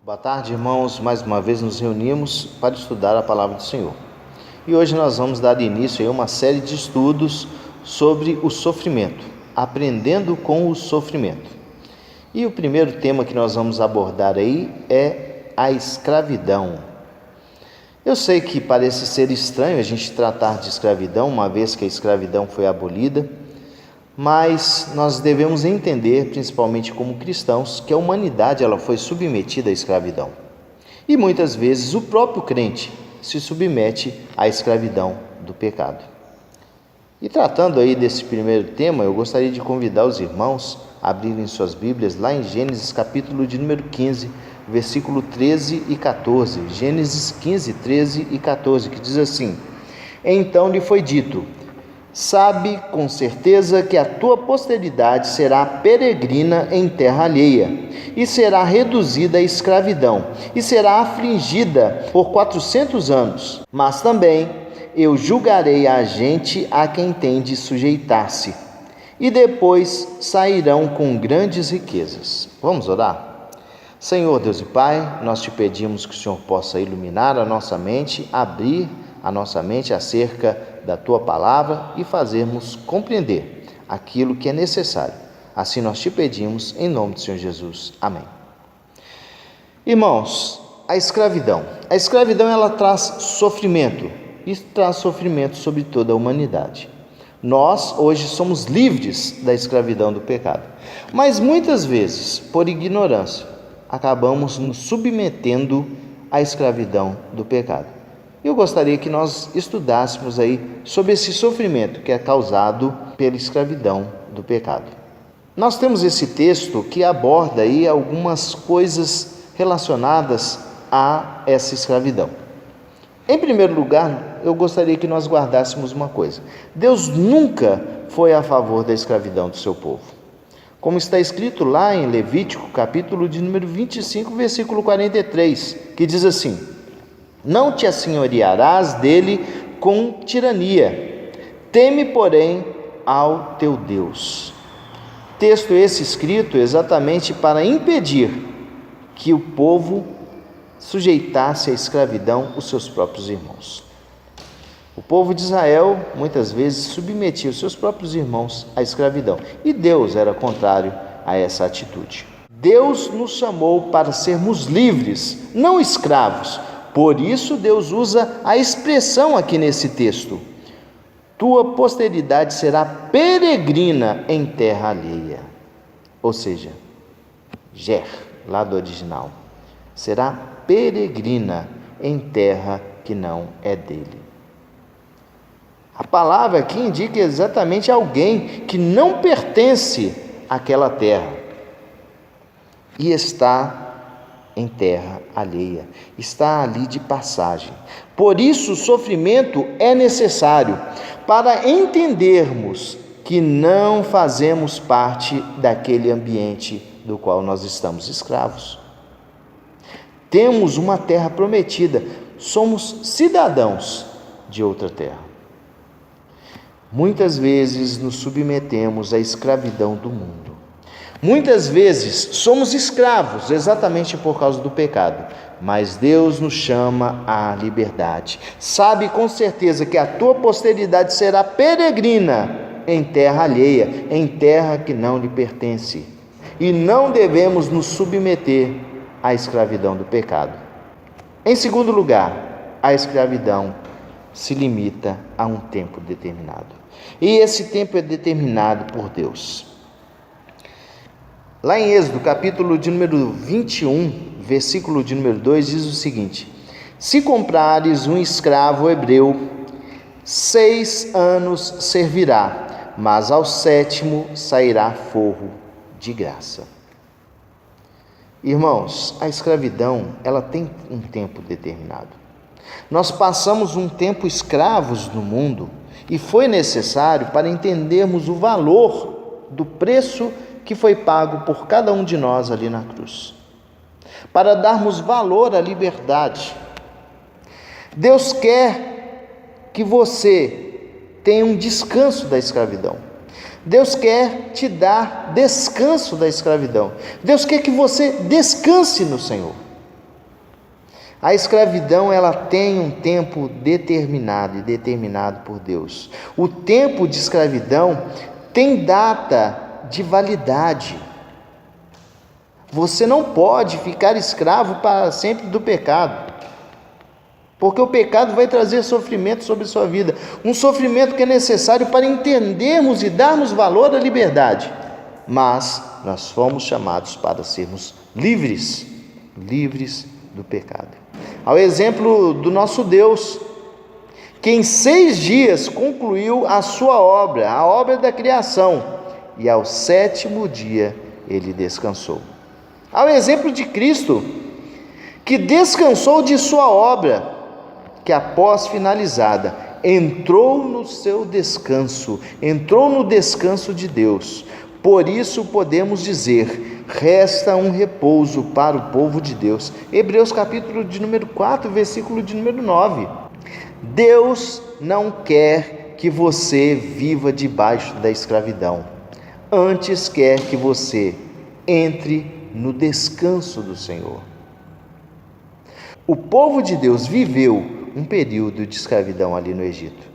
Boa tarde, irmãos. Mais uma vez nos reunimos para estudar a palavra do Senhor. E hoje nós vamos dar início a uma série de estudos sobre o sofrimento, aprendendo com o sofrimento. E o primeiro tema que nós vamos abordar aí é a escravidão. Eu sei que parece ser estranho a gente tratar de escravidão, uma vez que a escravidão foi abolida, mas nós devemos entender, principalmente como cristãos, que a humanidade ela foi submetida à escravidão. E muitas vezes o próprio crente se submete à escravidão do pecado. E tratando aí desse primeiro tema, eu gostaria de convidar os irmãos a abrirem suas Bíblias lá em Gênesis capítulo de número 15, versículo 13 e 14. Gênesis 15, 13 e 14, que diz assim: Então lhe foi dito: Sabe com certeza que a tua posteridade será peregrina em terra alheia, e será reduzida à escravidão, e será afligida por 400 anos. Mas também eu julgarei a gente a quem tem de sujeitar-se, e depois sairão com grandes riquezas. Vamos orar? Senhor Deus e Pai, nós te pedimos que o Senhor possa iluminar a nossa mente, abrir a nossa mente acerca da Tua Palavra e fazermos compreender aquilo que é necessário. Assim nós te pedimos em nome do Senhor Jesus. Amém. Irmãos, a escravidão. A escravidão ela traz sofrimento e traz sofrimento sobre toda a humanidade. Nós hoje somos livres da escravidão do pecado, mas muitas vezes, por ignorância, acabamos nos submetendo à escravidão do pecado. Eu gostaria que nós estudássemos aí sobre esse sofrimento que é causado pela escravidão do pecado. Nós temos esse texto que aborda aí algumas coisas relacionadas a essa escravidão. Em primeiro lugar, eu gostaria que nós guardássemos uma coisa. Deus nunca foi a favor da escravidão do seu povo. Como está escrito lá em Levítico, capítulo de número 25, versículo 43, que diz assim: Não te assenhorearás dele com tirania, teme, porém, ao teu Deus. Texto esse escrito exatamente para impedir que o povo sujeitasse à escravidão os seus próprios irmãos. O povo de Israel muitas vezes submetia os seus próprios irmãos à escravidão, e Deus era contrário a essa atitude. Deus nos chamou para sermos livres, não escravos. Por isso Deus usa a expressão aqui nesse texto: tua posteridade será peregrina em terra alheia. Ou seja, ger, lá do original, será peregrina em terra que não é dele. A palavra aqui indica exatamente alguém que não pertence àquela terra e está em terra alheia, está ali de passagem. Por isso o sofrimento é necessário para entendermos que não fazemos parte daquele ambiente do qual nós estamos escravos. Temos uma terra prometida, somos cidadãos de outra terra. Muitas vezes nos submetemos à escravidão do mundo. Muitas vezes somos escravos exatamente por causa do pecado, mas Deus nos chama à liberdade. Sabe com certeza que a tua posteridade será peregrina em terra alheia, em terra que não lhe pertence. E não devemos nos submeter à escravidão do pecado. Em segundo lugar, a escravidão se limita a um tempo determinado. E esse tempo é determinado por Deus. Lá em Êxodo, capítulo de número 21, versículo de número 2, diz o seguinte: Se comprares um escravo hebreu, 6 anos servirá, mas ao 7º sairá forro de graça. Irmãos, a escravidão, ela tem um tempo determinado. Nós passamos um tempo escravos no mundo e foi necessário para entendermos o valor do preço que foi pago por cada um de nós ali na cruz, para darmos valor à liberdade. Deus quer que você tenha um descanso da escravidão. Deus quer te dar descanso da escravidão. Deus quer que você descanse no Senhor. A escravidão, ela tem um tempo determinado e determinado por Deus. O tempo de escravidão tem data de validade. Você não pode ficar escravo para sempre do pecado, porque o pecado vai trazer sofrimento sobre sua vida, um sofrimento que é necessário para entendermos e darmos valor à liberdade. Mas nós fomos chamados para sermos livres do pecado. Ao exemplo do nosso Deus, que em 6 dias concluiu a sua obra, a obra da criação, e ao 7º dia ele descansou. Ao exemplo de Cristo, que descansou de sua obra, que após finalizada, entrou no seu descanso, entrou no descanso de Deus. Por isso podemos dizer, resta um repouso para o povo de Deus. Hebreus capítulo de número 4, versículo de número 9. Deus não quer que você viva debaixo da escravidão. Antes quer que você entre no descanso do Senhor. O povo de Deus viveu um período de escravidão ali no Egito,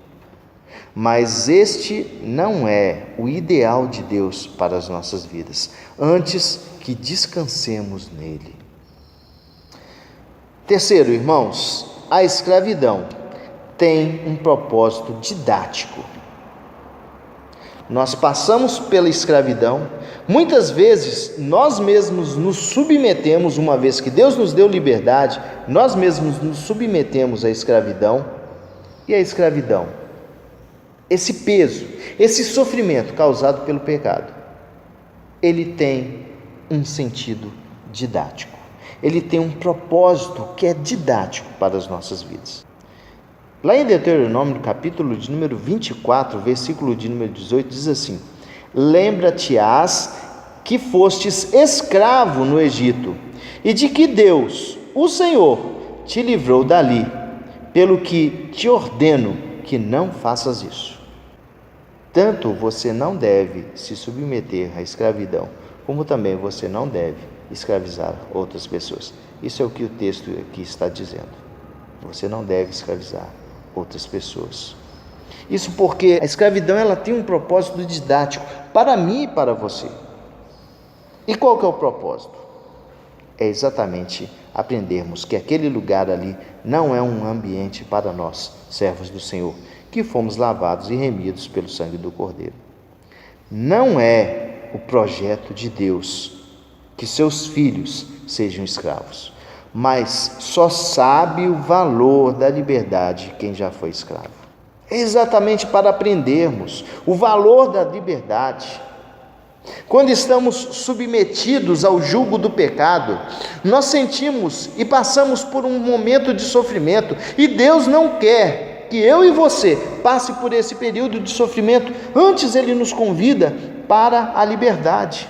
mas este não é o ideal de Deus para as nossas vidas, antes que descansemos nele. Terceiro, irmãos, a escravidão tem um propósito didático. Nós passamos pela escravidão, muitas vezes nós mesmos nos submetemos, uma vez que Deus nos deu liberdade, nós mesmos nos submetemos à escravidão, e a escravidão, esse peso, esse sofrimento causado pelo pecado, ele tem um sentido didático, ele tem um propósito que é didático para as nossas vidas. Lá em Deuteronômio, capítulo de número 24, versículo de número 18, diz assim: lembra-te-ás que fostes escravo no Egito, e de que Deus, o Senhor, te livrou dali, pelo que te ordeno que não faças isso. Tanto você não deve se submeter à escravidão, como também você não deve escravizar outras pessoas. Isso é o que o texto aqui está dizendo. Você não deve escravizar outras pessoas. Isso porque a escravidão, ela tem um propósito didático para mim e para você. E qual que é o propósito? É exatamente aprendermos que aquele lugar ali não é um ambiente para nós, servos do Senhor, que fomos lavados e remidos pelo sangue do Cordeiro. Não é o projeto de Deus que seus filhos sejam escravos, mas só sabe o valor da liberdade quem já foi escravo. É exatamente para aprendermos o valor da liberdade. Quando estamos submetidos ao jugo do pecado, nós sentimos e passamos por um momento de sofrimento, e Deus não quer que eu e você passe por esse período de sofrimento. Antes Ele nos convida para a liberdade.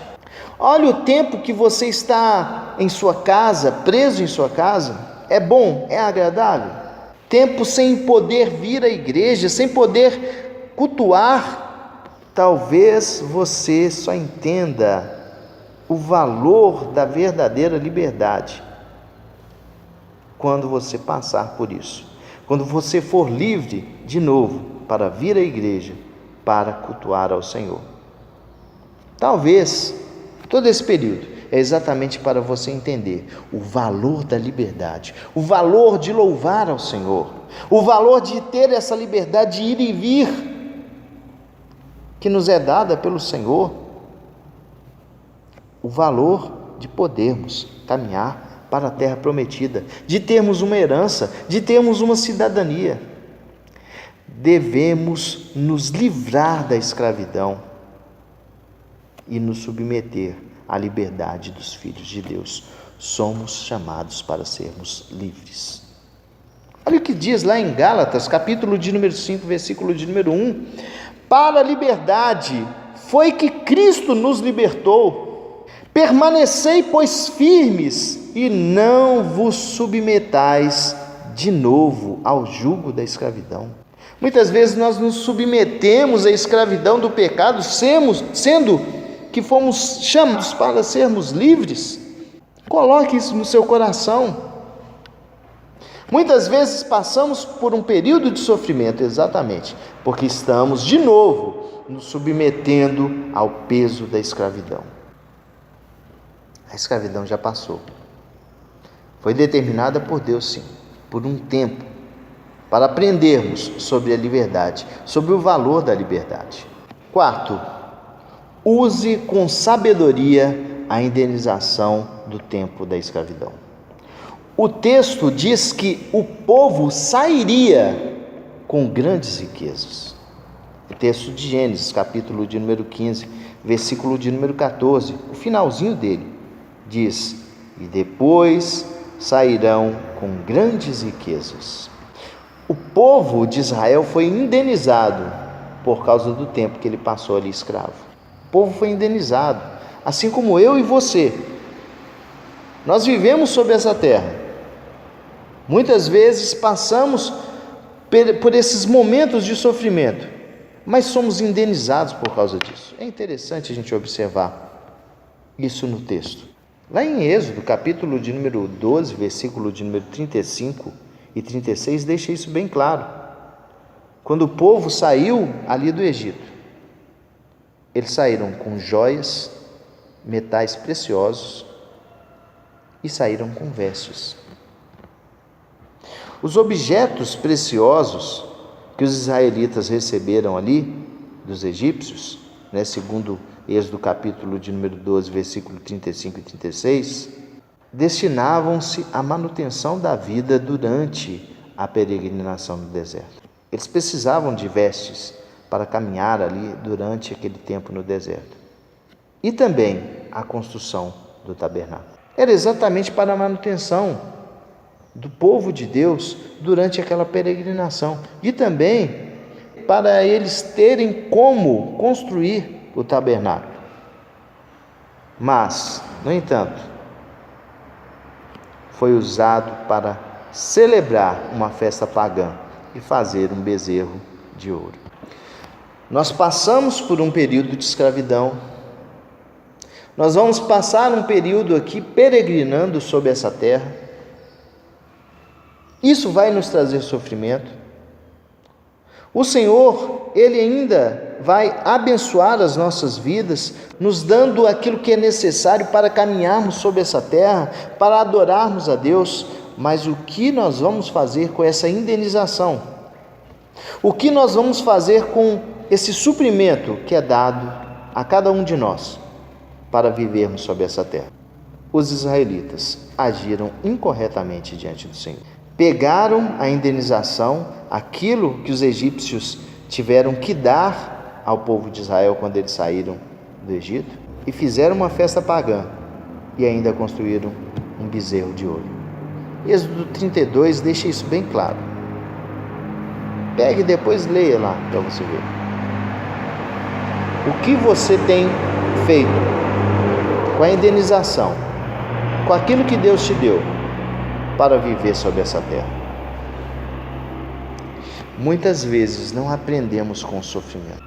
Olha o tempo que você está em sua casa, preso em sua casa. É bom? É agradável? Tempo sem poder vir à igreja, sem poder cultuar. Talvez você só entenda o valor da verdadeira liberdade quando você passar por isso. Quando você for livre de novo para vir à igreja, para cultuar ao Senhor. Talvez todo esse período é exatamente para você entender o valor da liberdade, o valor de louvar ao Senhor, o valor de ter essa liberdade de ir e vir, que nos é dada pelo Senhor, o valor de podermos caminhar para a terra prometida, de termos uma herança, de termos uma cidadania. Devemos nos livrar da escravidão e nos submeter à liberdade dos filhos de Deus. Somos chamados para sermos livres. Olha o que diz lá em Gálatas, capítulo de número 5, versículo de número 1. Para a liberdade foi que Cristo nos libertou. Permanecei, pois, firmes, e não vos submetais de novo ao jugo da escravidão. Muitas vezes nós nos submetemos à escravidão do pecado, sendo que fomos chamados para sermos livres. Coloque isso no seu coração. Muitas vezes passamos por um período de sofrimento, exatamente, porque estamos de novo nos submetendo ao peso da escravidão. A escravidão já passou. Foi determinada por Deus, sim, por um tempo, para aprendermos sobre a liberdade, sobre o valor da liberdade. Quarto, use com sabedoria a indenização do tempo da escravidão. O texto diz que o povo sairia com grandes riquezas. O texto de Gênesis, capítulo de número 15, versículo de número 14, o finalzinho dele, diz: e depois sairão com grandes riquezas. O povo de Israel foi indenizado por causa do tempo que ele passou ali escravo. O povo foi indenizado, assim como eu e você. Nós vivemos sobre essa terra. Muitas vezes passamos por esses momentos de sofrimento, mas somos indenizados por causa disso. É interessante a gente observar isso no texto. Lá em Êxodo, capítulo de número 12, versículo de número 35 e 36, deixa isso bem claro. Quando o povo saiu ali do Egito, eles saíram com joias, metais preciosos e saíram com vestes. Os objetos preciosos que os israelitas receberam ali dos egípcios, segundo Êxodo capítulo de número 12, versículo 35 e 36, destinavam-se à manutenção da vida durante a peregrinação no deserto. Eles precisavam de vestes para caminhar ali durante aquele tempo no deserto. E também a construção do tabernáculo. Era exatamente para a manutenção do povo de Deus durante aquela peregrinação. E também para eles terem como construir o tabernáculo. Mas, no entanto, foi usado para celebrar uma festa pagã e fazer um bezerro de ouro. Nós passamos por um período de escravidão. Nós vamos passar um período aqui peregrinando sobre essa terra. Isso vai nos trazer sofrimento. O Senhor, Ele ainda vai abençoar as nossas vidas, nos dando aquilo que é necessário para caminharmos sobre essa terra, para adorarmos a Deus. Mas o que nós vamos fazer com essa indenização? O que nós vamos fazer com esse suprimento que é dado a cada um de nós para vivermos sobre essa terra? Os israelitas agiram incorretamente diante do Senhor. Pegaram a indenização, aquilo que os egípcios tiveram que dar ao povo de Israel quando eles saíram do Egito, e fizeram uma festa pagã e ainda construíram um bezerro de ouro. Êxodo 32 deixa isso bem claro. Pegue e depois leia lá para você ver. O que você tem feito com a indenização, com aquilo que Deus te deu, para viver sobre essa terra? Muitas vezes não aprendemos com o sofrimento.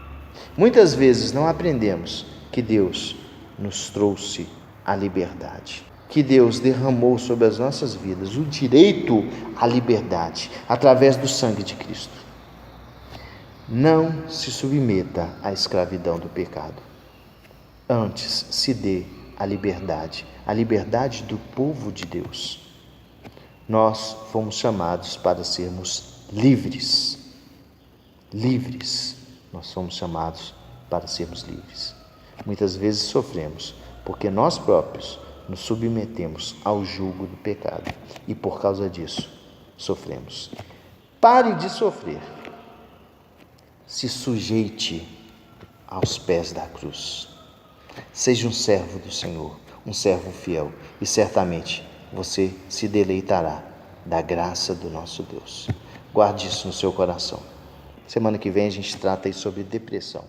Muitas vezes não aprendemos que Deus nos trouxe a liberdade, que Deus derramou sobre as nossas vidas o direito à liberdade através do sangue de Cristo. Não se submeta à escravidão do pecado. Antes se dê a liberdade do povo de Deus. Nós fomos chamados para sermos livres. Livres. Nós fomos chamados para sermos livres. Muitas vezes sofremos porque nós próprios nos submetemos ao jugo do pecado e por causa disso sofremos. Pare de sofrer. Se sujeite aos pés da cruz. Seja um servo do Senhor, um servo fiel, e certamente você se deleitará da graça do nosso Deus. Guarde isso no seu coração. Semana que vem a gente trata aí sobre depressão.